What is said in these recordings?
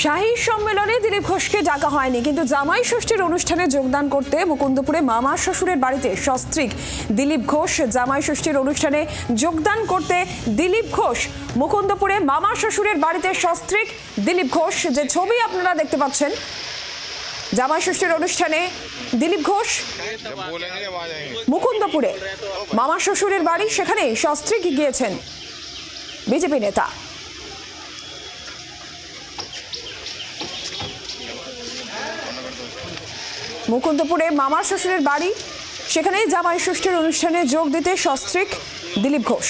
শাহী সম্মেলনে দিলীপ ঘোষকে ডাকা হয়নি, কিন্তু জামাই ষষ্ঠীর অনুষ্ঠানে যোগদান করতে মুকুন্দপুরে মামা শ্বশুরের বাড়িতে সস্ত্রীক দিলীপ ঘোষ। জামাই ষষ্ঠীর অনুষ্ঠানে যোগদান করতে দিলীপ ঘোষ মুকুন্দপুরে মামা শ্বশুরের বাড়িতে সস্ত্রীক দিলীপ ঘোষ। যে ছবি আপনারা দেখতে পাচ্ছেন, জামাই ষষ্ঠীর অনুষ্ঠানে দিলীপ ঘোষ মুকুন্দপুরে মামা শ্বশুরের বাড়ি, সেখানে সস্ত্রীক গিয়েছেন বিজেপি নেতা। মুকুন্দপুরে মামা শ্বশুরের বাড়ি, সেখানেই জামাই ষষ্ঠীর অনুষ্ঠানে যোগ দিতে সস্ত্রীক দিলীপ ঘোষ।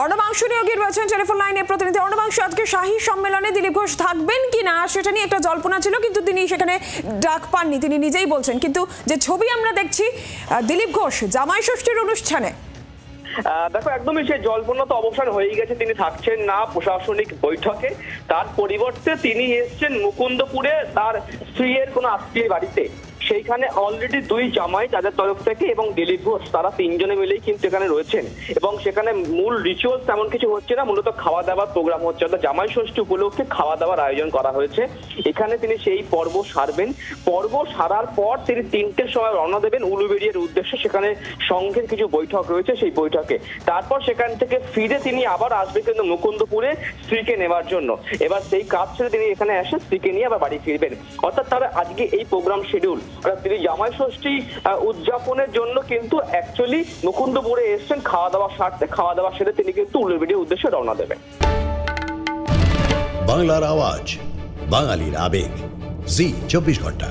অর্ণবাংশু নিয়োগী রয়েছেন টেলিফোন লাইনে প্রতিনিধি। অর্ণবাংশু, আজকে শাহী সম্মেলনে দিলীপ ঘোষ থাকবেন কিনা সেটা নিয়ে একটা জল্পনা ছিল, কিন্তু তিনি সেখানে ডাক পাননি, তিনি নিজেই বলছেন। কিন্তু যে ছবি আমরা দেখছি দিলীপ ঘোষ জামাই ষষ্ঠীর অনুষ্ঠানে, দেখো একদমই সেই জল্পনা তো অবসান হয়ে গেছে। তিনি থাকছেন না প্রশাসনিক বৈঠকে, তার পরিবর্তে তিনি এসছেন মুকুন্দপুরে তার স্ত্রীর কোনো আত্মীয় বাড়িতে। সেইখানে অলরেডি দুই জামাই তাদের তরফ থেকে এবং দিলীপ ঘোষ তারা তিনজনে মিলেই কিন্তু এখানে রয়েছেন, এবং সেখানে মূল রিচুয়াল তেমন কিছু হচ্ছে না, মূলত খাওয়া দাওয়ার প্রোগ্রাম হচ্ছে। অর্থাৎ জামাই ষষ্ঠী উপলক্ষে খাওয়া দাওয়ার আয়োজন করা হয়েছে। এখানে তিনি সেই পর্ব সারবেন। পর্ব সারার পর তিনি 3টের সময় রওনা দেবেন উলুবেড়িয়ার উদ্দেশ্যে। সেখানে সংঘের কিছু বৈঠক রয়েছে সেই বৈঠকে। তারপর সেখান থেকে ফিরে তিনি আবার আসবেন কিন্তু মুকুন্দপুরে স্ত্রীকে নেওয়ার জন্য। এবার সেই কাজ ছেড়ে তিনি এখানে এসে স্ত্রীকে নিয়ে আবার বাড়ি ফিরবেন। অর্থাৎ তারা আজকে এই প্রোগ্রাম শিডিউল। তিনি জামাই ষষ্ঠী উদযাপনের জন্য কিন্তু অ্যাকচুয়ালি মুকুন্দপুরে এসছেন খাওয়া দাওয়া সারতে। খাওয়া দাওয়া সেরে তিনি কিন্তু উলুবেড়িয়ার উদ্দেশ্যে রওনা দেবেন। বাংলার আওয়াজ, বাঙালির আবেগ, জি 24 ঘন্টা।